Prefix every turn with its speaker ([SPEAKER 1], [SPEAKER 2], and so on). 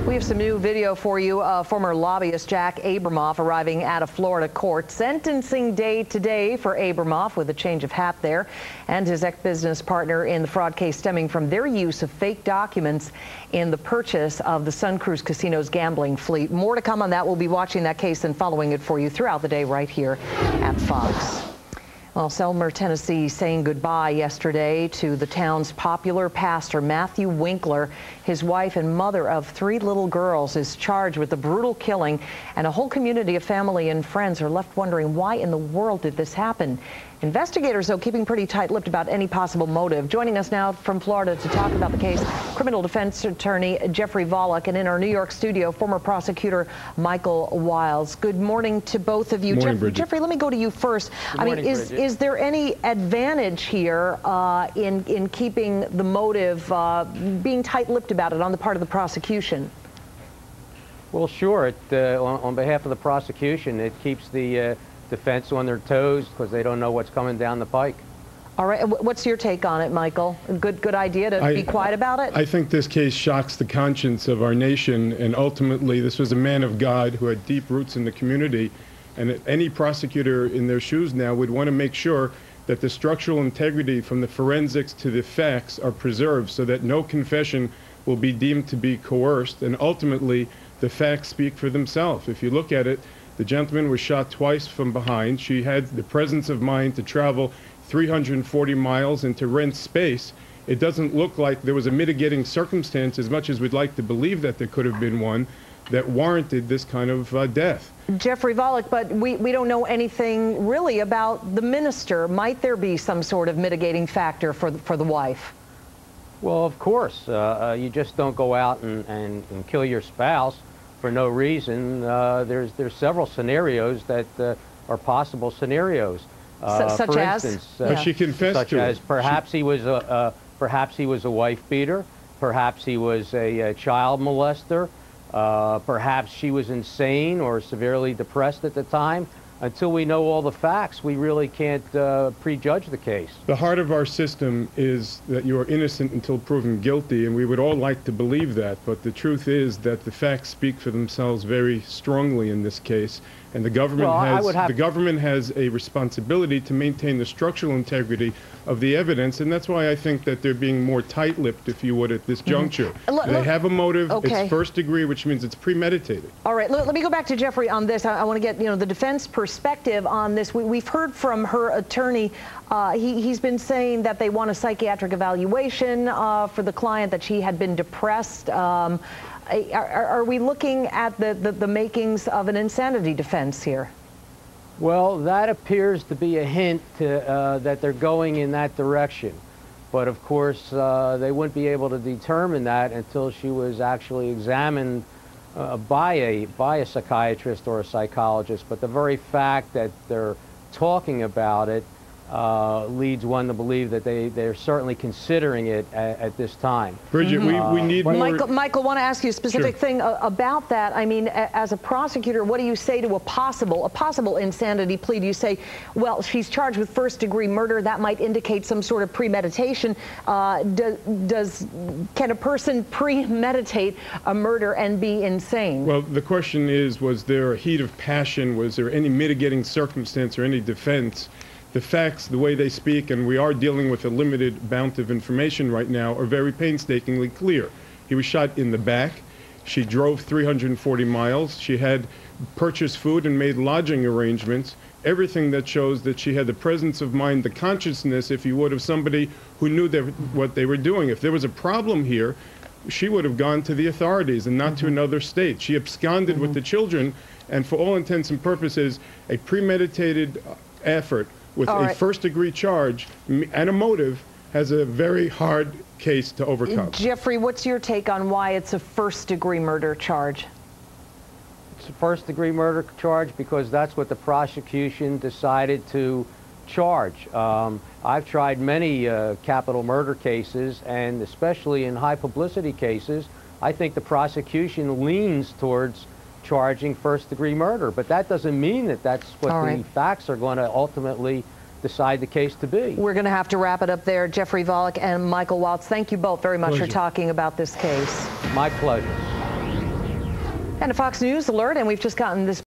[SPEAKER 1] We have some new video for you. Former lobbyist Jack Abramoff arriving at a Florida court. Sentencing day today for Abramoff with a change of hat there, and his ex-business partner in the fraud case stemming from their use of fake documents in the purchase of the Sun Cruise Casino's gambling fleet. More to come on that. We'll be watching that case and following it for you throughout the day right here at Fox. Well, Selmer, Tennessee, saying goodbye yesterday to the town's popular pastor, Matthew Winkler. His wife and mother of 3 little girls is charged with the brutal killing, and a whole community of family and friends are left wondering why in the world did this happen. Investigators, though, keeping pretty tight-lipped about any possible motive. Joining us now from Florida to talk about the case, criminal defense attorney Jeffrey Volokh, and in our New York studio, former prosecutor Michael Wiles. Good morning to both of you.
[SPEAKER 2] Morning,
[SPEAKER 1] Jeffrey, let me go to you first. Is there any advantage here in keeping the motive, being tight-lipped about it on the part of the prosecution?
[SPEAKER 3] Well, sure. On behalf of the prosecution, it keeps the defense on their toes because they don't know what's coming down the pike.
[SPEAKER 1] All right. What's your take on it, Michael? Good idea to be quiet about it?
[SPEAKER 2] I think this case shocks the conscience of our nation, and ultimately this was a man of God who had deep roots in the community, and any prosecutor in their shoes now would want to make sure that the structural integrity from the forensics to the facts are preserved so that no confession will be deemed to be coerced, and ultimately the facts speak for themselves. If you look at it, the gentleman was shot twice from behind. She had the presence of mind to travel 340 miles and to rent space. It doesn't look like there was a mitigating circumstance, as much as we'd like to believe that there could have been one, that warranted this kind of death.
[SPEAKER 1] Jeffrey Volokh, but we don't know anything really about the minister. Might there be some sort of mitigating factor for the wife?
[SPEAKER 3] Well, of course. You just don't go out and kill your spouse for no reason. There's several scenarios that are possible scenarios.
[SPEAKER 1] Such
[SPEAKER 3] for
[SPEAKER 1] as?
[SPEAKER 3] Instance,
[SPEAKER 2] she confessed
[SPEAKER 3] such
[SPEAKER 2] to
[SPEAKER 3] as perhaps he was a wife beater, perhaps he was a child molester, perhaps she was insane or severely depressed at the time. Until we know all the facts, we really can't prejudge the case.
[SPEAKER 2] The heart of our system is that you are innocent until proven guilty, and we would all like to believe that, but the truth is that the facts speak for themselves very strongly in this case, and the government has a responsibility to maintain the structural integrity of the evidence, and that's why I think that they're being more tight-lipped, if you would, at this juncture. They have a motive.
[SPEAKER 1] Okay.
[SPEAKER 2] It's first degree, which means it's premeditated.
[SPEAKER 1] All right, let me go back to Jeffrey on this. I want to get the defense perspective on this. We've heard from her attorney. He's been saying that they want a psychiatric evaluation for the client, that she had been depressed. Are we looking at the makings of an insanity defense here?
[SPEAKER 3] Well, that appears to be a hint that they're going in that direction. But of course, they wouldn't be able to determine that until she was actually examined by a psychiatrist or a psychologist. But the very fact that they're talking about it leads one to believe that they're certainly considering it at this time.
[SPEAKER 2] Bridget, we need more...
[SPEAKER 1] Michael, want to ask you a specific thing about that. I mean, as a prosecutor, what do you say to a possible insanity plea? Do you say, well, she's charged with first-degree murder, that might indicate some sort of premeditation. Can a person premeditate a murder and be insane?
[SPEAKER 2] Well, the question is, was there a heat of passion? Was there any mitigating circumstance or any defense? The facts, the way they speak, and we are dealing with a limited amount of information right now, are very painstakingly clear. He was shot in the back. She drove 340 miles. She had purchased food and made lodging arrangements. Everything that shows that she had the presence of mind, the consciousness, if you would, of somebody who knew what they were doing. If there was a problem here, she would have gone to the authorities and not to another state. She absconded with the children, and for all intents and purposes, a premeditated effort with a first-degree charge and a motive has a very hard case to overcome.
[SPEAKER 1] Jeffrey, what's your take on why it's a first-degree murder charge?
[SPEAKER 3] It's a first-degree murder charge because that's what the prosecution decided to charge. I've tried many capital murder cases, and especially in high-publicity cases, I think the prosecution leans towards charging first-degree murder, but that doesn't mean that that's what the facts are going to ultimately decide the case to be.
[SPEAKER 1] We're going to have to wrap it up there. Jeffrey Volokh and Michael Wiles, thank you both very much for talking about this case.
[SPEAKER 3] My pleasure.
[SPEAKER 1] And a Fox News alert, and we've just gotten this